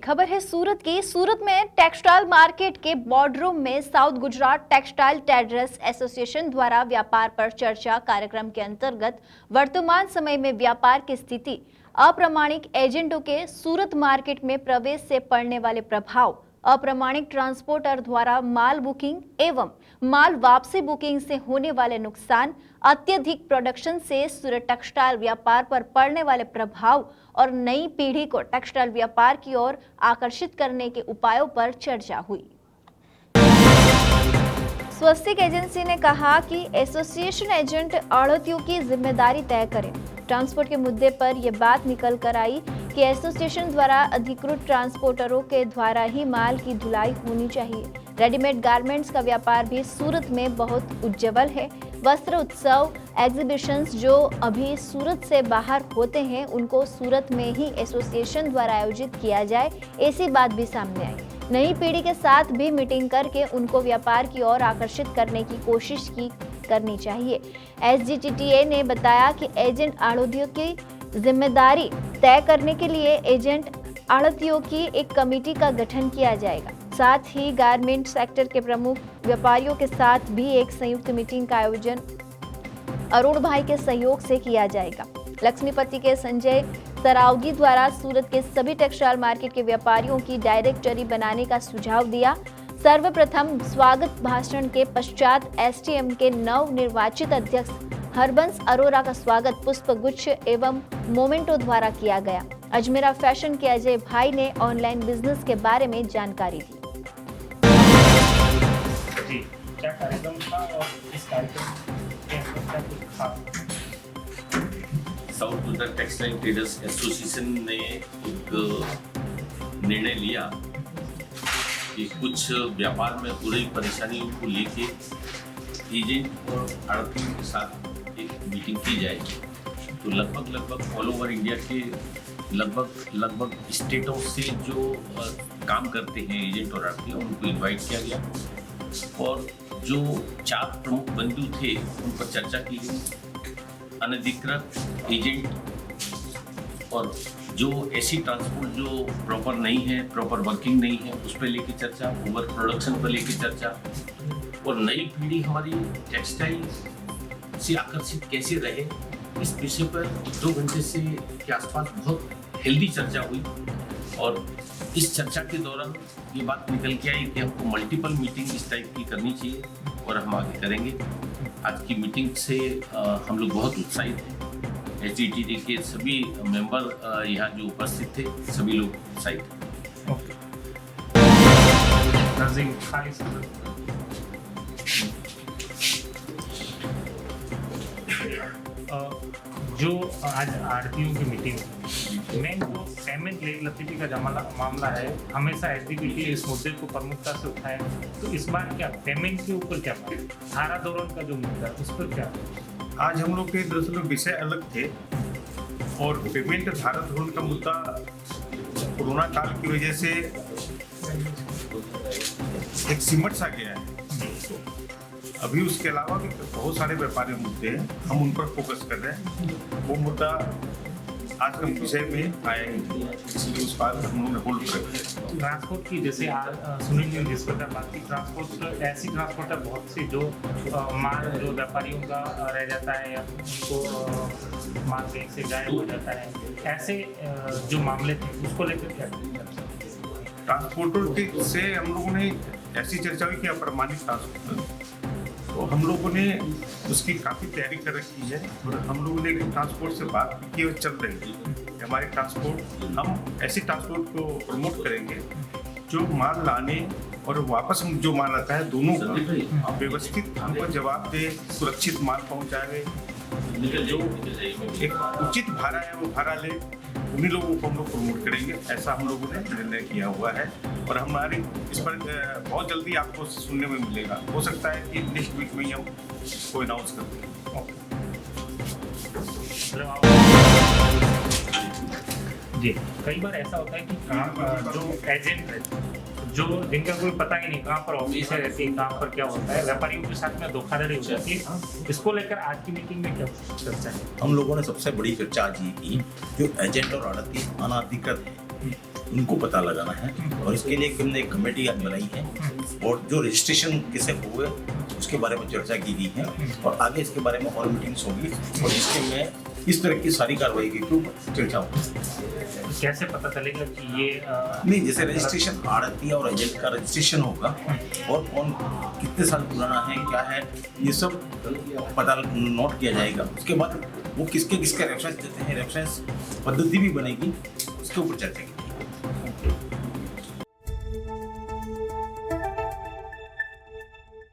खबर है सूरत की। सूरत में टेक्सटाइल मार्केट के बोर्डरूम में south Gujarat textile traders association द्वारा व्यापार पर चर्चा कार्यक्रम के अंतर्गत वर्तमान समय में व्यापार की स्थिति, अप्रामाणिक एजेंटों के सूरत मार्केट में प्रवेश से पड़ने वाले प्रभाव, अप्रामाणिक ट्रांसपोर्टर द्वारा माल बुकिंग एवं माल वापसी बुकिंग से होने वाले नुकसान, अत्यधिक प्रोडक्शन से सूरत टेक्सटाइल व्यापार पर पड़ने वाले प्रभाव और नई पीढ़ी को टेक्सटाइल व्यापार की ओर आकर्षित करने के उपायों पर चर्चा हुई। स्वस्तिक एजेंसी ने कहा कि एसोसिएशन एजेंट आढ़तियों की जिम्मेदारी तय करें। ट्रांसपोर्ट के मुद्दे पर यह बात निकल कर आई कि एसोसिएशन द्वारा अधिकृत ट्रांसपोर्टरों के द्वारा ही माल की धुलाई होनी चाहिए। रेडीमेड गारमेंट्स का व्यापार भी सूरत में बहुत उज्ज्वल है। वस्त्र उत्सव, एग्जीबिशंस जो अभी सूरत से बाहर होते हैं, उनको सूरत में ही एसोसिएशन द्वारा आयोजित किया जाए, ऐसी बात भी सामने आई। नई पीढ़ी के साथ भी मीटिंग करके उनको व्यापार की ओर आकर्षित करने की कोशिश करनी चाहिए। एसजीटीटीए ने बताया कि एजेंट आढ़तियों की जिम्मेदारी तय करने के लिए एजेंट आढ़तियों की एक कमेटी का गठन किया जाएगा। साथ ही गारमेंट सेक्टर के प्रमुख व्यापारियों के साथ भी एक संयुक्त मीटिंग का आयोजन अरुण भाई के सहयोग से किया जाएगा। लक्ष्मीपति के संजय सरावगी द्वारा सूरत के सभी टेक्सटाइल मार्केट के व्यापारियों की डायरेक्टरी बनाने का सुझाव दिया। सर्वप्रथम स्वागत भाषण के पश्चात एसटीएम के नव निर्वाचित अध्यक्ष हरबंस अरोरा का स्वागत पुष्प गुच्छ एवं मोमेंटो द्वारा किया गया। अजमेरा फैशन के अजय भाई ने ऑनलाइन बिजनेस के बारे में जानकारी दी। जी, क्या कार्यक्रम था और इस कार्यक्रम के अंदर क्या कुछ था? South Gujarat textile traders association ने एक निर्णय लिया कि कुछ व्यापार में हो रही परेशानियों को लेके एजेंट और आढ़तियों के साथ एक मीटिंग की जाए। तो लगभग ऑल ओवर इंडिया के लगभग स्टेटों से जो काम करते हैं एजेंट और आढ़ती, उनको इनवाइट किया गया और जो 4 प्रमुख बिंदु थे उन पर चर्चा की गई। अनधिकृत एजेंट और जो ऐसी ट्रांसपोर्ट जो प्रॉपर नहीं है, प्रॉपर वर्किंग नहीं है, उस पर लेके चर्चा, ओवर प्रोडक्शन पर लेके चर्चा और नई पीढ़ी हमारी टेक्सटाइल से आकर्षित कैसे रहे, इस विषय पर 2 घंटे से के आसपास बहुत हेल्दी चर्चा हुई। और इस चर्चा के दौरान ये बात निकल के आई कि हमको मल्टीपल मीटिंग इस टाइप की करनी चाहिए और हम आगे करेंगे। आज की मीटिंग से हम लोग बहुत उत्साहित हैं। एचजीटीटी के सभी मेंबर यहाँ जो उपस्थित थे, सभी लोग उत्साहित हैं। ओके। नज़ीम खाली जो आज आढ़तियों की मीटिंग में जो पेमेंट लतीफी का मामला है, हमेशा एसडीपीटी इस मुद्दे को प्रमुखता से उठाए। तो इस बार क्या पेमेंट के ऊपर क्या धारा धोरण का जो मुद्दा है उस पर क्या? आज हम लोग के दरअसल विषय अलग थे और पेमेंट धारा धोरण का मुद्दा कोरोना काल की वजह से एक सिमट सा गया है। अभी उसके अलावा भी बहुत सारे व्यापारी मुद्दे हैं, हम उन पर फोकस कर रहे हैं। वो मुद्दा आज के विषय में आया ही, इसलिए उस पर हम लोगों ने होल्ड कर रखा है। ट्रांसपोर्ट की जैसे सुनील जी जिस पर बात की, ट्रांसपोर्ट ऐसी ट्रांसपोर्टर बहुत सी जो माल जो व्यापारियों का रह जाता है या उनको माल बेग से गायब हो जाता है, ऐसे जो मामले थे उसको लेकर क्या? ट्रांसपोर्टर से हम लोगों ने ऐसी चर्चा हुई कि अप्रमाणिक ट्रांसपोर्टर, तो हम लोगों ने उसकी काफ़ी तैयारी कर रखी है और हम लोगों ने ट्रांसपोर्ट से बात की और चल रही है। हमारे ट्रांसपोर्ट, हम ऐसी ट्रांसपोर्ट को प्रमोट करेंगे जो माल लाने और वापस जो माल आता है दोनों का व्यवस्थित हमको जवाब दे, सुरक्षित माल पहुँचाए, जो एक उचित भाड़ा है वो भाड़ा ले, उन्हीं लोगों को हम लोग प्रमोट करेंगे। ऐसा हम लोगों ने निर्णय किया हुआ है और हमारी इस पर बहुत जल्दी आपको सुनने में मिलेगा। हो सकता है कि नेक्स्ट वीक में ही हम इसको अनाउंस कर दें। जी, कई बार ऐसा होता है कि जो एजेंट है, जो जिनका कोई पता ही नहीं कहाँ पर ऑफिस है रहती है, कहाँ पर क्या होता है, व्यापारियों के साथ में धोखाधड़ी हो जाती है। इसको लेकर आज की मीटिंग में क्या चर्चा है? हम लोगों ने सबसे बड़ी चर्चा आज ये की, जो एजेंट और आढ़ती अनाधिकृत है उनको पता लगाना है और इसके लिए हमने एक कमेटी आज बनाई है और जो रजिस्ट्रेशन कैसे हुए उसके बारे में चर्चा की गई है और आगे इसके बारे में और मीटिंग्स होगी और जिसके में इस तरह की सारी कार्रवाई की चर्चा होगी। कैसे पता चलेगा कि ये नहीं, जैसे रजिस्ट्रेशन आड़ती और एजेंट का रजिस्ट्रेशन होगा और कौन कितने साल पुराना है क्या है ये सब पता नोट किया जाएगा। उसके बाद वो किसके किसके रेफरेंस देते हैं, रेफरेंस पद्धति भी बनेगी, उसके ऊपर चर्चा की